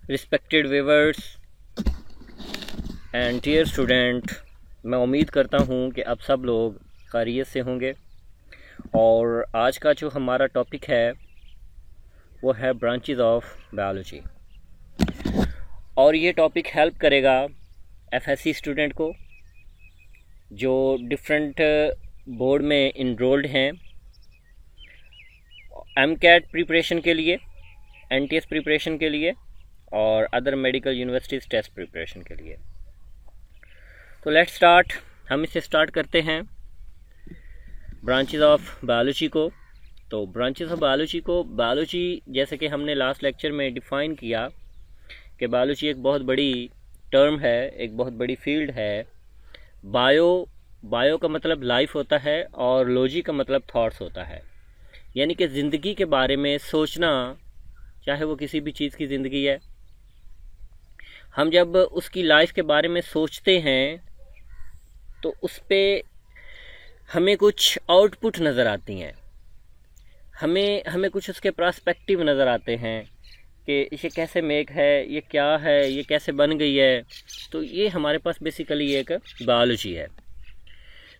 Respected viewers and dear student, मैं उम्मीद करता हूँ कि आप सब लोग खैरियत से होंगे। और आज का जो हमारा टॉपिक है वो है ब्रांचेस ऑफ बायोलॉजी। और ये टॉपिक हेल्प करेगा एफएससी स्टूडेंट को जो डिफरेंट बोर्ड में इनरोल्ड हैं, एमकैट प्रिपरेशन के लिए, एनटीएस प्रिपरेशन के लिए और other medical universities test preparation के लिए। तो लेट्स स्टार्ट। हम इसे स्टार्ट करते हैं ब्रांचेस ऑफ बायोलॉजी को। तो ब्रांचेस ऑफ बायोलॉजी को, बायोलॉजी जैसे कि हमने लास्ट लेक्चर में डिफ़ाइन किया कि बायोलॉजी एक बहुत बड़ी टर्म है, एक बहुत बड़ी फील्ड है। बायो का मतलब लाइफ होता है और लॉजी का मतलब थॉट्स होता है, यानी कि ज़िंदगी के बारे में सोचना, चाहे वो किसी भी चीज़ की ज़िंदगी है। हम जब उसकी लाइफ के बारे में सोचते हैं तो उस पर हमें कुछ आउटपुट नज़र आती हैं, हमें कुछ उसके पर्सपेक्टिव नज़र आते हैं कि ये कैसे मेक है, ये क्या है, ये कैसे बन गई है। तो ये हमारे पास बेसिकली एक बायोलॉजी है।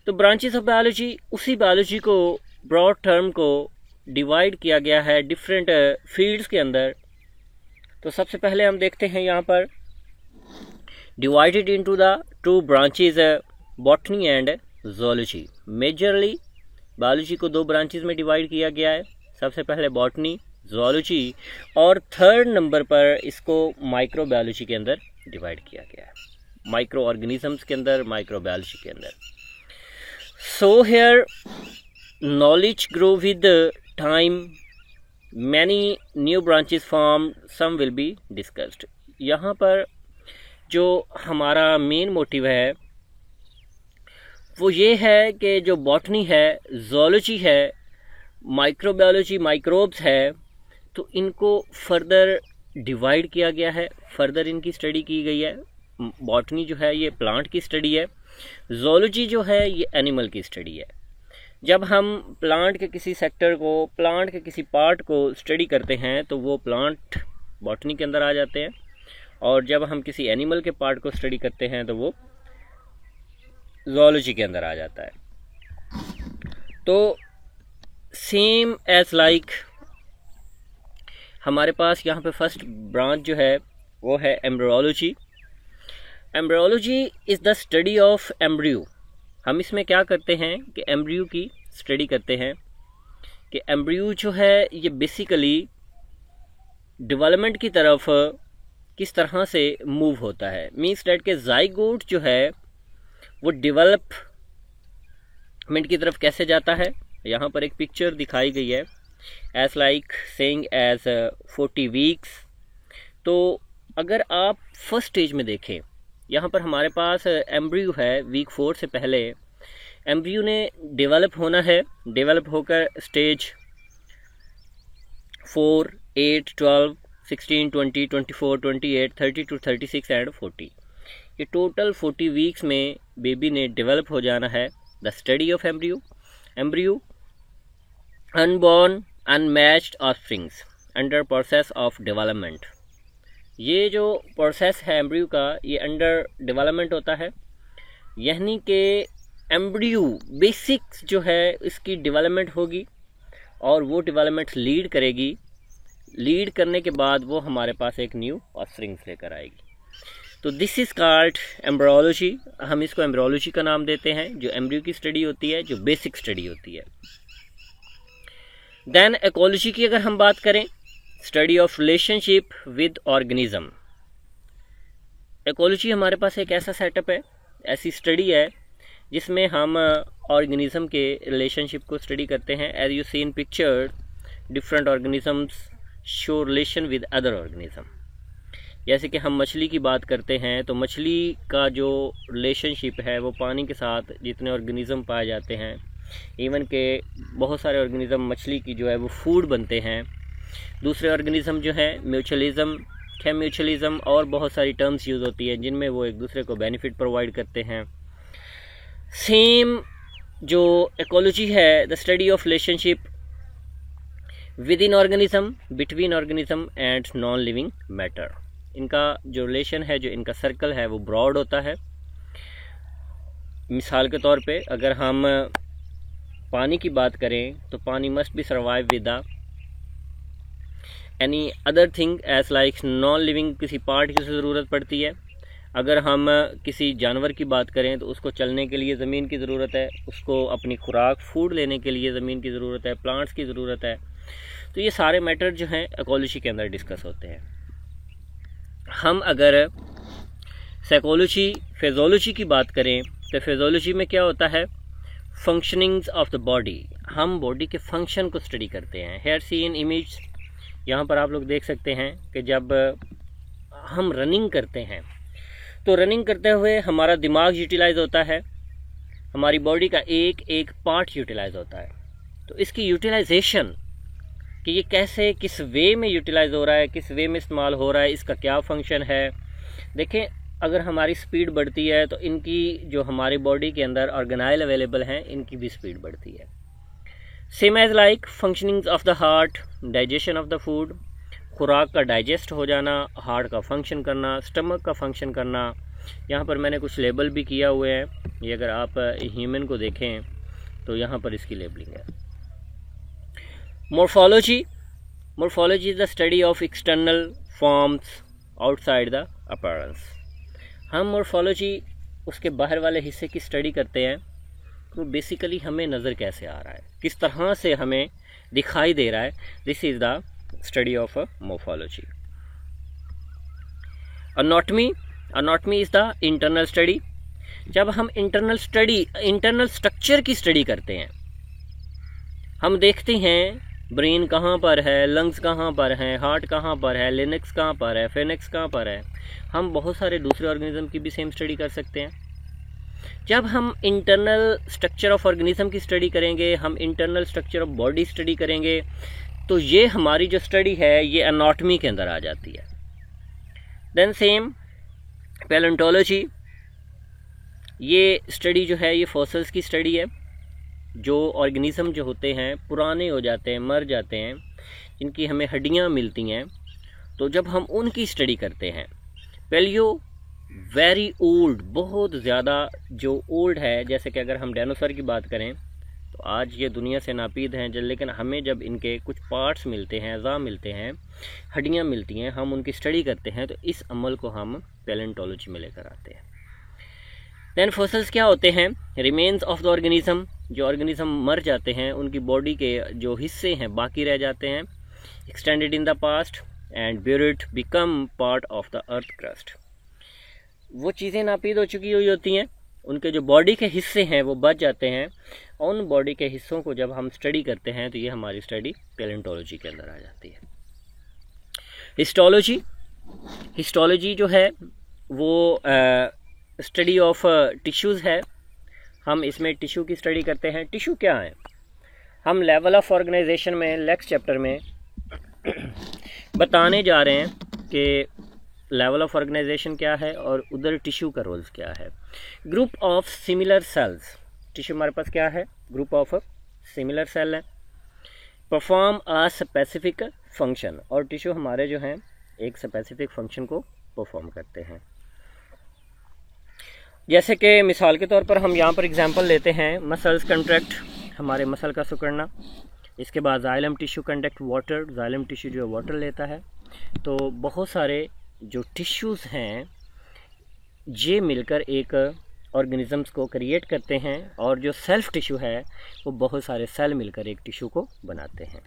तो ब्रांचेस ऑफ बायोलॉजी, उसी बायोलॉजी को ब्रॉड टर्म को डिवाइड किया गया है डिफरेंट फील्ड्स के अंदर। तो सबसे पहले हम देखते हैं यहाँ पर divided into the two branches botany and zoology. Majorly biology को दो ब्रांचेस में डिवाइड किया गया है। सबसे पहले बॉटनी, ज़ूलॉजी, और थर्ड नंबर पर इसको माइक्रोबायोलॉजी के अंदर डिवाइड किया गया है, माइक्रो ऑर्गेनिजम्स के अंदर, माइक्रोबायोलॉजी के अंदर। So here knowledge grow with time, many new branches formed, some will be discussed। यहाँ पर जो हमारा मेन मोटिव है वो ये है कि जो बॉटनी है, ज़ूलॉजी है, माइक्रोबायोलॉजी, माइक्रोब्स है, तो इनको फर्दर डिवाइड किया गया है, फर्दर इनकी स्टडी की गई है। बॉटनी जो है ये प्लांट की स्टडी है, ज़ूलॉजी जो है ये एनिमल की स्टडी है। जब हम प्लांट के किसी सेक्टर को, प्लांट के किसी पार्ट को स्टडी करते हैं तो वो प्लांट बॉटनी के अंदर आ जाते हैं, और जब हम किसी एनिमल के पार्ट को स्टडी करते हैं तो वो ज़ूलॉजी के अंदर आ जाता है। तो सेम एज लाइक हमारे पास यहाँ पे फर्स्ट ब्रांच जो है वो है embryology. Embryology is the study of embryo. हम इसमें क्या करते हैं कि एम्ब्रियो की स्टडी करते हैं कि एम्ब्रियो जो है ये बेसिकली डेवलपमेंट की तरफ किस तरह से मूव होता है। मीन्स डैट के जाइगोट जो है वो डेवलपमेंट की तरफ कैसे जाता है। यहाँ पर एक पिक्चर दिखाई गई है as like saying as 40 weeks. तो अगर आप फर्स्ट स्टेज में देखें, यहाँ पर हमारे पास एम्ब्रियो है। वीक 4 से पहले एम्ब्रियो ने डेवलप होना है, डेवलप होकर स्टेज 4, 8, 12, 16, 20, 24, 28, 32, 36 एंड 40। ये टोटल 40 वीक्स में बेबी ने डेवलप हो जाना है। The study of embryo unborn unmatched offsprings under process of development. ये जो प्रोसेस है एम्ब्रियो का, ये अंडर डेवलपमेंट होता है, यानी कि एम्ब्रियो बेसिक्स जो है इसकी डेवलपमेंट होगी और वो डेवलपमेंट लीड करेगी। लीड करने के बाद वो हमारे पास एक न्यू ऑफस्प्रिंग्स लेकर आएगी। तो दिस इज़ कॉल्ड एम्ब्रियोलॉजी। हम इसको एम्ब्रियोलॉजी का नाम देते हैं, जो एम्ब्रियो की स्टडी होती है, जो बेसिक स्टडी होती है। देन इकोलॉजी की अगर हम बात करें, study of relationship with organism. Ecology हमारे पास एक ऐसा सेटअप है, ऐसी स्टडी है जिसमें हम ऑर्गेनिज्म के रिलेशनशिप को स्टडी करते हैं। As you see in picture, different organisms show relation with other organism. जैसे कि हम मछली की बात करते हैं तो मछली का जो रिलेशनशिप है वो पानी के साथ जितने ऑर्गेनिज्म पाए जाते हैं, इवन के बहुत सारे ऑर्गेनिज्म मछली की जो है वो फूड बनते हैं। दूसरे ऑर्गेनिज्म जो है म्यूचुअलिज्म, केम्यूचुअलिज्म और बहुत सारी टर्म्स यूज़ होती है जिनमें वो एक दूसरे को बेनिफिट प्रोवाइड करते हैं। सेम जो इकोलॉजी है, the study of relationship with in organism, between organism and non living matter. इनका जो रिलेशन है, जो इनका सर्कल है वो ब्रॉड होता है। मिसाल के तौर पे अगर हम पानी की बात करें तो पानी must be survive with the any other thing as like non living, किसी पार्ट की ज़रूरत पड़ती है। अगर हम किसी जानवर की बात करें तो उसको चलने के लिए ज़मीन की ज़रूरत है, उसको अपनी खुराक फूड लेने के लिए ज़मीन की ज़रूरत है, प्लांट्स की ज़रूरत है। तो ये सारे मैटर जो हैं इकोलॉजी के अंदर डिस्कस होते हैं। हम अगर साइकोलॉजी फिजियोलॉजी की बात करें तो फिजियोलॉजी में क्या होता है, फंक्शनिंग्स ऑफ द बॉडी। हम बॉडी के फंक्शन को स्टडी करते हैं। हेयर सी इन इमेज, यहाँ पर आप लोग देख सकते हैं कि जब हम रनिंग करते हैं तो रनिंग करते हुए हमारा दिमाग यूटिलाइज होता है, हमारी बॉडी का एक एक पार्ट यूटिलाइज होता है। तो इसकी यूटिलाइजेशन कि ये कैसे, किस वे में यूटिलाइज हो रहा है, किस वे में इस्तेमाल हो रहा है, इसका क्या फंक्शन है। देखें, अगर हमारी स्पीड बढ़ती है तो इनकी जो हमारी बॉडी के अंदर ऑर्गेनाइल अवेलेबल हैं, इनकी भी स्पीड बढ़ती है। Same as like functionings of the heart, digestion of the food, खुराक का डाइजेस्ट हो जाना, हार्ट का फंक्शन करना, स्टमक का फंक्शन करना। यहाँ पर मैंने कुछ लेबल भी किया हुए हैं, ये अगर आप ह्यूमन को देखें तो यहाँ पर इसकी लेबलिंग है। Morphology, morphology is the study of external forms outside the appearance. हम मोर्फोलॉजी उसके बाहर वाले हिस्से की स्टडी करते हैं, तो बेसिकली हमें नज़र कैसे आ रहा है, किस तरह से हमें दिखाई दे रहा है। This is the study of morphology. Anatomy, anatomy is the internal study. जब हम इंटरनल स्ट्रक्चर की स्टडी करते हैं, हम देखते हैं ब्रेन कहाँ पर है, लंग्स कहाँ पर हैं, हार्ट कहाँ पर है, लिनक्स कहाँ पर है, फेनिक्स कहाँ पर है। हम बहुत सारे दूसरे ऑर्गेनिज्म की भी सेम स्टडी कर सकते हैं। जब हम इंटरनल स्ट्रक्चर ऑफ ऑर्गेनिज्म की स्टडी करेंगे, हम internal structure of body study करेंगे, तो ये हमारी जो स्टडी है ये एनाटॉमी के अंदर आ जाती है। देन सेम पैलेंटोलॉजी, ये स्टडी जो है ये फॉसिल्स की स्टडी है। जो ऑर्गेनिज्म जो होते हैं पुराने हो जाते हैं, मर जाते हैं, जिनकी हमें हड्डियां मिलती हैं, तो जब हम उनकी स्टडी करते हैं। पैलियो, वेरी ओल्ड, बहुत ज़्यादा जो ओल्ड है, जैसे कि अगर हम डायनासोर की बात करें तो आज ये दुनिया से नापीद हैं, लेकिन हमें जब इनके कुछ पार्ट्स मिलते हैं, अज़ा मिलते हैं, हड्डियाँ मिलती हैं, हम उनकी स्टडी करते हैं, तो इस अमल को हम पैलेंटोलॉजी में लेकर आते हैं। दैन फॉसिल्स क्या होते हैं, रिमेन्स ऑफ द ऑर्गेनिज्म, जो ऑर्गेनिज्म मर जाते हैं उनकी बॉडी के जो हिस्से हैं बाकी रह जाते हैं, extended in the past and buried become part of the earth crust. वो चीज़ें नापीद हो चुकी हुई होती हैं, उनके जो बॉडी के हिस्से हैं वो बच जाते हैं। उन बॉडी के हिस्सों को जब हम स्टडी करते हैं तो ये हमारी स्टडी पैलेंटोलॉजी के अंदर आ जाती है। हिस्टोलॉजी, हिस्टोलॉजी जो है वो स्टडी ऑफ टिश्यूज़ है। हम इसमें टिश्यू की स्टडी करते हैं। टिश्यू क्या है, हम लेवल ऑफ ऑर्गेनाइजेशन में नेक्स्ट चैप्टर में बताने जा रहे हैं कि लेवल ऑफ ऑर्गेनाइजेशन क्या है और उधर टिश्यू का रोल्स क्या है। Group of similar sales, tissue हमारे पास क्या है, ग्रुप ऑफ सिमिलर सेल है, परफॉर्म अ स्पेसिफिक फंक्शन, और टिश्यू हमारे जो हैं एक स्पेसिफिक फंक्शन को परफॉर्म करते हैं। जैसे कि मिसाल के तौर पर हम यहाँ पर एग्जांपल लेते हैं, मसल्स कंट्रैक्ट, हमारे मसल का सिकुड़ना, इसके बाद xylem tissue conduct water, xylem tissue जो वाटर लेता है। तो बहुत सारे जो टिश्यूज़ हैं ये मिलकर एक ऑर्गेनिजम्स को क्रिएट करते हैं, और जो सेल्फ टिश्यू है वो बहुत सारे सेल मिलकर एक टिश्यू को बनाते हैं।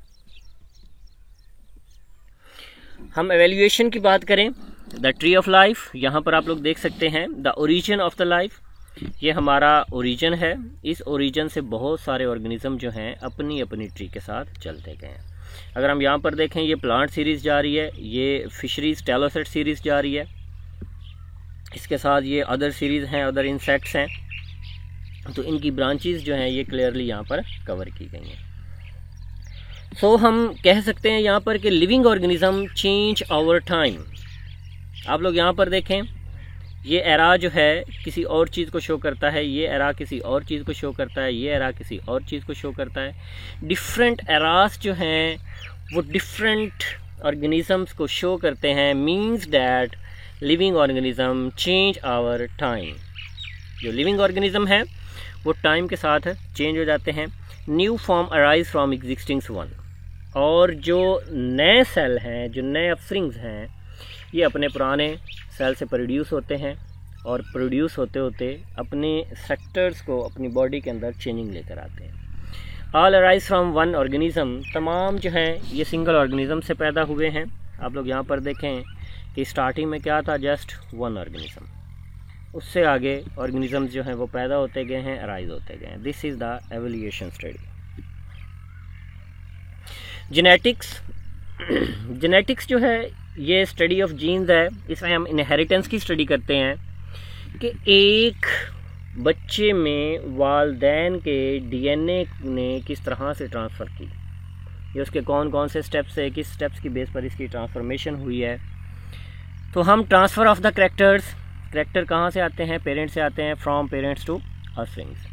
हम एवेल्यूएशन की बात करें, द ट्री ऑफ लाइफ, यहाँ पर आप लोग देख सकते हैं the origin of the life, ये हमारा ओरिजिन है। इस ओरिजिन से बहुत सारे ऑर्गेनिज्म जो हैं अपनी अपनी ट्री के साथ चलते गए हैं। अगर हम यहाँ पर देखें, ये प्लांट सीरीज़ जा रही है, ये फिशरीज टेलोसेट सीरीज़ जा रही है, इसके साथ ये अदर सीरीज़ हैं, अदर इंसेक्ट्स हैं, तो इनकी ब्रांचेस जो हैं ये क्लियरली यहाँ पर कवर की गई हैं। सो हम कह सकते हैं यहाँ पर कि living organism change over time. आप लोग यहाँ पर देखें, ये एरा जो है किसी और चीज़ को शो करता है, ये एरा किसी और चीज़ को शो करता है, ये एरा किसी और चीज़ को शो करता है। डिफरेंट एरास जो हैं वो डिफरेंट ऑर्गेनिजम्स को शो करते हैं, means that living organism change over time. जो लिविंग ऑर्गेनिज्म है वो टाइम के साथ चेंज हो जाते हैं। New form arise from existing one, और जो नए सेल हैं, जो नए अपस्प्रिंग्स हैं, ये अपने पुराने सेल से प्रोड्यूस होते हैं और प्रोड्यूस होते होते अपने सेक्टर्स को अपनी बॉडी के अंदर चेंजिंग लेकर आते हैं। All arise from one organism, तमाम जो हैं ये सिंगल ऑर्गेनिज्म से पैदा हुए हैं। आप लोग यहाँ पर देखें कि स्टार्टिंग में क्या था, जस्ट वन ऑर्गेनिज्म, उससे आगे ऑर्गेनिजम्स जो हैं वो पैदा होते गए हैं, अराइज होते गए हैं। This is the evolution study. Genetics जो है ये स्टडी ऑफ जीन्स है। इसमें हम इनहेरिटेंस की स्टडी करते हैं कि एक बच्चे में वालिदैन के डीएनए ने किस तरह से ट्रांसफ़र की, ये उसके कौन कौन से स्टेप्स है, किस स्टेप्स की बेस पर इसकी ट्रांसफॉर्मेशन हुई है। तो हम ट्रांसफ़र ऑफ द करैक्टर कहाँ से आते हैं, पेरेंट्स से आते हैं, from parents to offsprings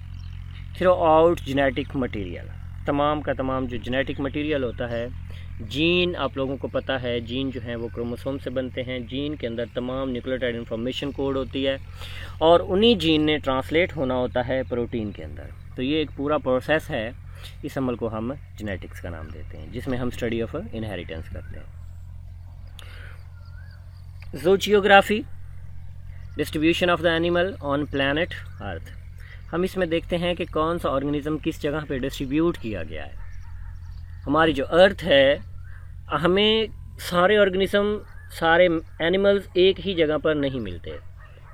throughout genetic material. तमाम का तमाम जो जेनेटिक मटेरियल होता है, जीन आप लोगों को पता है, जीन जो हैं वो क्रोमोसोम से बनते हैं। जीन के अंदर तमाम न्यूक्लियोटाइड इन्फॉर्मेशन कोड होती है और उन्हीं जीन ने ट्रांसलेट होना होता है प्रोटीन के अंदर। तो ये एक पूरा प्रोसेस है, इस अमल को हम जेनेटिक्स का नाम देते हैं, जिसमें हम स्टडी ऑफ इनहेरिटेंस करते हैं। Zoogeography, distribution of the animal on planet earth. हम इसमें देखते हैं कि कौन सा ऑर्गेनिज्म किस जगह पे डिस्ट्रीब्यूट किया गया है। हमारी जो अर्थ है, हमें सारे ऑर्गेनिज्म, सारे एनिमल्स एक ही जगह पर नहीं मिलते,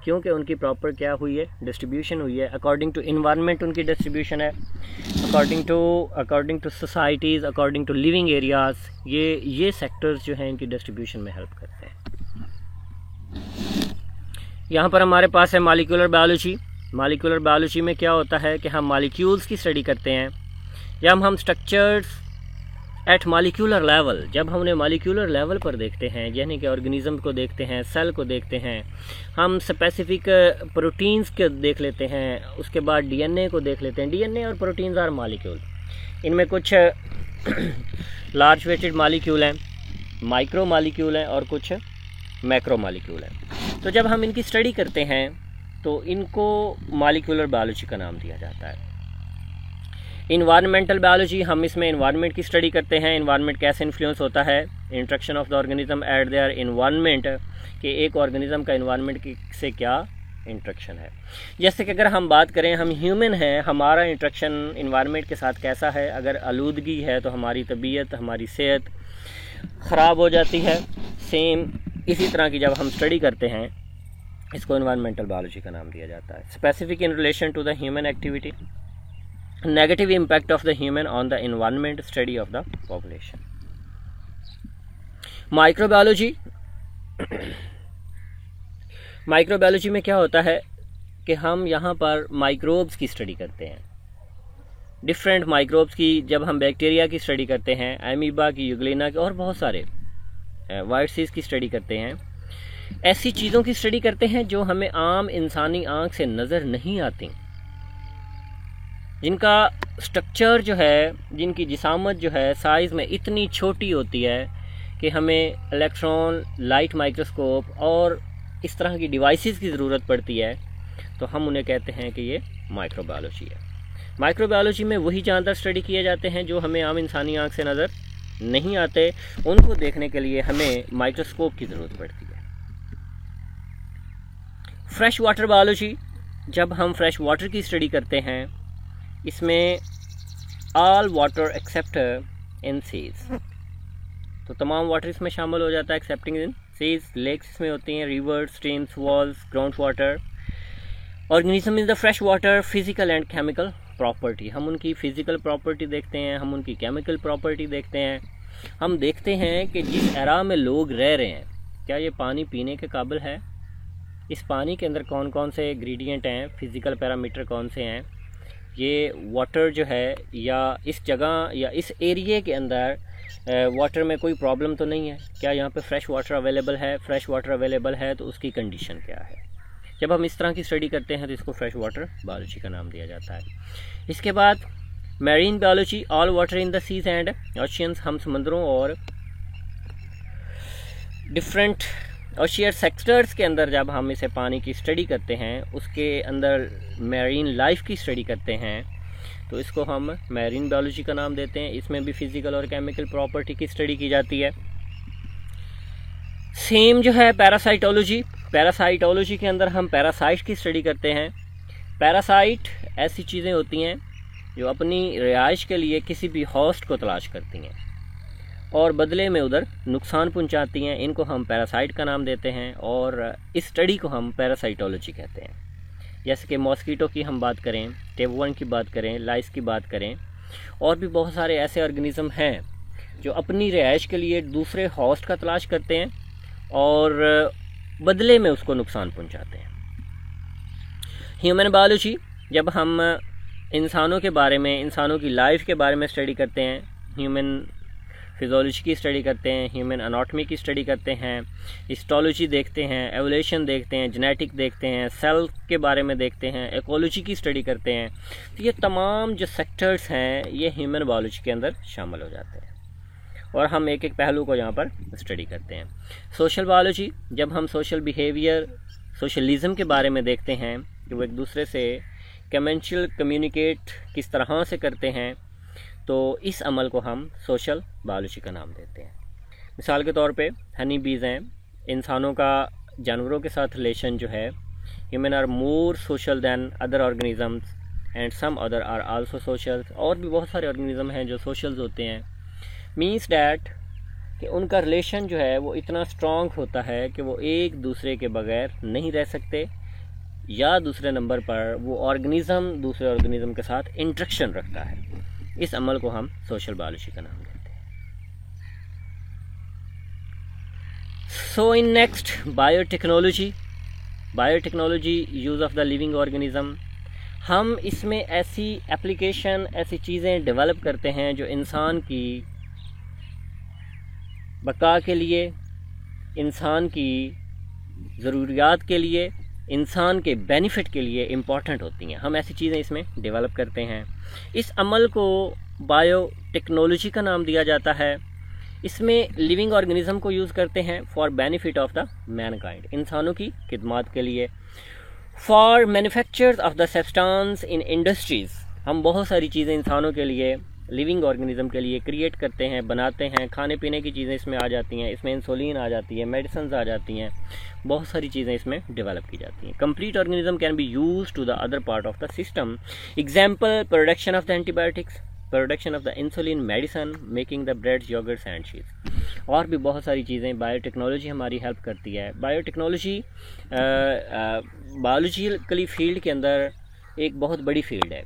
क्योंकि उनकी प्रॉपर क्या हुई है, डिस्ट्रीब्यूशन हुई है। अकॉर्डिंग टू इन्वायरमेंट उनकी डिस्ट्रीब्यूशन है, according to societies, according to living areas. ये सेक्टर्स जो हैं इनकी डिस्ट्रीब्यूशन में हेल्प करते हैं। यहाँ पर हमारे पास है मॉलिक्यूलर बायोलॉजी। मॉलिक्यूलर बायोलॉजी में क्या होता है कि हम मॉलिक्यूल्स की स्टडी करते हैं, या हम स्ट्रक्चर्स एट मॉलिक्यूलर लेवल। जब हम उन्हें मॉलिक्यूलर लेवल पर देखते हैं, यानी कि ऑर्गेनिज्म को देखते हैं, सेल को देखते हैं, हम स्पेसिफिक प्रोटीन्स को देख लेते हैं, उसके बाद डीएनए को देख लेते हैं। डीएनए और प्रोटीन्स आर मॉलिक्यूल। इनमें कुछ लार्ज वेटेड मॉलिक्यूल हैं, माइक्रो मॉलिक्यूल हैं, और कुछ मैक्रो मॉलिक्यूल हैं। तो जब हम इनकी स्टडी करते हैं तो इनको मॉलिक्यूलर बायोलॉजी का नाम दिया जाता है। इन्वायरमेंटल बायोलॉजी, हम इसमें इन्वायरमेंट की स्टडी करते हैं, इन्वायरमेंट कैसे इन्फ्लुएंस होता है, interaction of the organism eight their environment, कि एक ऑर्गेनिज्म का इन्वायरमेंट से क्या इंट्रैक्शन है। जैसे कि अगर हम बात करें, हम ह्यूमन हैं, हमारा इंट्रैक्शन इन्वायरमेंट के साथ कैसा है। अगर आलूदगी है तो हमारी तबीयत, हमारी सेहत ख़राब हो जाती है। सेम इसी तरह की जब हम स्टडी करते हैं, इसको इन्वायरमेंटल बायोलॉजी का नाम दिया जाता है। Specific in relation to the human activity, negative impact of the human on the environment, study of the population. Microbiology, microbiology में क्या होता है कि हम यहाँ पर माइक्रोब्स की स्टडी करते हैं, डिफरेंट माइक्रोब्स की। जब हम बैक्टीरिया की स्टडी करते हैं, एमीबा की, यूग्लिना की, और बहुत सारे वायरसेस की स्टडी करते हैं, ऐसी चीज़ों की स्टडी करते हैं जो हमें आम इंसानी आंख से नज़र नहीं आती, जिनका स्ट्रक्चर जो है, जिनकी जिसामत जो है साइज़ में इतनी छोटी होती है कि हमें इलेक्ट्रॉन, लाइट माइक्रोस्कोप और इस तरह की डिवाइसेस की ज़रूरत पड़ती है। तो हम उन्हें कहते हैं कि ये माइक्रोबायोलॉजी है। माइक्रोबायोलॉजी में वही जानदार स्टडी किए जाते हैं जो हमें आम इंसानी आंख से नज़र नहीं आते, उनको देखने के लिए हमें माइक्रोस्कोप की ज़रूरत पड़ती है। फ्रेश वाटर बायोलॉजी, जब हम फ्रेश वाटर की स्टडी करते हैं, इसमें all water accept in seas, तो तमाम वाटर इसमें शामिल हो जाता है एक्सेप्टिंग इन सीज। लेक्स इसमें होती हैं, reverse, streams, walls, ground water. Organism is the fresh water physical and chemical property. हम उनकी फिजिकल प्रॉपर्टी देखते हैं, हम उनकी केमिकल प्रॉपर्टी देखते हैं। हम देखते हैं कि जिस एरा में लोग रह रहे हैं, क्या ये पानी पीने के काबिल है, इस पानी के अंदर कौन कौन से इंग्रेडिएंट हैं, फिज़िकल पैरामीटर कौन से हैं, ये वाटर जो है, या इस जगह या इस एरिए के अंदर वाटर में कोई प्रॉब्लम तो नहीं है, क्या यहाँ पे फ्रेश वाटर अवेलेबल है। फ्रेश वाटर अवेलेबल है तो उसकी कंडीशन क्या है। जब हम इस तरह की स्टडी करते हैं तो इसको फ्रेश वाटर बायोलॉजी का नाम दिया जाता है। इसके बाद marine biology, all water in the seas and oceans, हम समंदरों और डिफरेंट ओशियर सेक्टर्स के अंदर जब हम इसे पानी की स्टडी करते हैं, उसके अंदर मैरीन लाइफ की स्टडी करते हैं, तो इसको हम मैरीन बायोलॉजी का नाम देते हैं। इसमें भी फिज़िकल और केमिकल प्रॉपर्टी की स्टडी की जाती है। सेम जो है पैरासाइटोलॉजी, पैरासाइटोलॉजी के अंदर हम पैरासाइट की स्टडी करते हैं। पैरासाइट ऐसी चीज़ें होती हैं जो अपनी रिहाइश के लिए किसी भी होस्ट को तलाश करती हैं और बदले में उधर नुकसान पहुंचाती हैं। इनको हम पैरासाइट का नाम देते हैं और इस स्टडी को हम पैरासाइटोलॉजी कहते हैं। जैसे कि मॉस्कीटो की हम बात करें, टेबवर्म की बात करें, लाइस की बात करें, और भी बहुत सारे ऐसे ऑर्गेनिज्म हैं जो अपनी रिहाइश के लिए दूसरे होस्ट का तलाश करते हैं और बदले में उसको नुकसान पहुंचाते हैं। ह्यूमन बायोलॉजी, जब हम इंसानों के बारे में, इंसानों की लाइफ के बारे में स्टडी करते हैं, ह्यूमन फिजियोलॉजी की स्टडी करते हैं, ह्यूमन एनाटॉमी की स्टडी करते हैं, हिस्टोलॉजी देखते हैं, एवोल्यूशन देखते हैं, जेनेटिक देखते हैं, सेल के बारे में देखते हैं, इकोलॉजी की स्टडी करते हैं, तो ये तमाम जो सेक्टर्स हैं ये ह्यूमन बायोलॉजी के अंदर शामिल हो जाते हैं और हम एक एक पहलू को यहाँ पर स्टडी करते हैं। सोशल बायोलॉजी, जब हम सोशल बिहेवियर, सोशलिज्म के बारे में देखते हैं कि वो एक दूसरे से कमेंशियल कम्युनिकेट किस तरह से करते हैं, तो इस अमल को हम सोशल बायोलॉजी का नाम देते हैं। मिसाल के तौर पे हनी बीज हैं, इंसानों का जानवरों के साथ रिलेशन जो है, human are more social than other organisms and some other are also social. और भी बहुत सारे ऑर्गेनिज्म हैं जो सोशल्स होते हैं। मीन्स डैट कि उनका रिलेशन जो है वो इतना स्ट्रॉन्ग होता है कि वो एक दूसरे के बगैर नहीं रह सकते, या दूसरे नंबर पर वो ऑर्गेनिज्म दूसरे ऑर्गेनिज्म के साथ इंटरेक्शन रखता है। इस अमल को हम सोशल बायोलॉजी का नाम देते हैं। So in next biotechnology, biotechnology use of the living organism, हम इसमें ऐसी एप्लीकेशन, ऐसी चीज़ें डेवलप करते हैं जो इंसान की बका के लिए, इंसान की ज़रूरियात के लिए, इंसान के बेनिफिट के लिए इम्पॉर्टेंट होती हैं। हम ऐसी चीज़ें इसमें डेवलप करते हैं। इस अमल को बायोटेक्नोलॉजी का नाम दिया जाता है। इसमें लिविंग ऑर्गेनिज्म को यूज़ करते हैं for benefit of the Mankind, इंसानों की खिदमत के लिए। For manufacture of the substance in industries, हम बहुत सारी चीज़ें इंसानों के लिए, लिविंग ऑर्गेनिज्म के लिए क्रिएट करते हैं, बनाते हैं। खाने पीने की चीज़ें इसमें आ जाती हैं, इसमें इंसुलिन आ जाती है, मेडिसिन आ जाती हैं, बहुत सारी चीज़ें इसमें डेवलप की जाती हैं। Complete organism can be use to the other part of the system. Example, production of the antibiotics, production of the insulin, medicine, making the breads, yoghurts and cheese. और भी बहुत सारी चीज़ें बायोटेक्नोलॉजी हमारी हेल्प करती है। बायोटेक्नोलॉजी बायोलॉजिकली फील्ड के अंदर एक बहुत बड़ी फील्ड है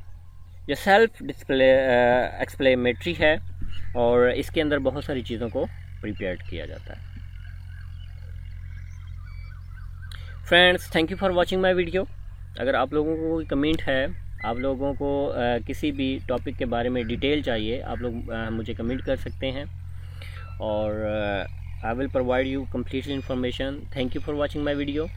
जो सेल्फ एक्सप्लेमेटरी है और इसके अंदर बहुत सारी चीज़ों को प्रिपेयर किया जाता है। Friends, thank you for watching my video. अगर आप लोगों को कोई कमेंट है, आप लोगों को किसी भी टॉपिक के बारे में डिटेल चाहिए, आप लोग मुझे कमेंट कर सकते हैं और I will provide you complete information. Thank you for watching my video.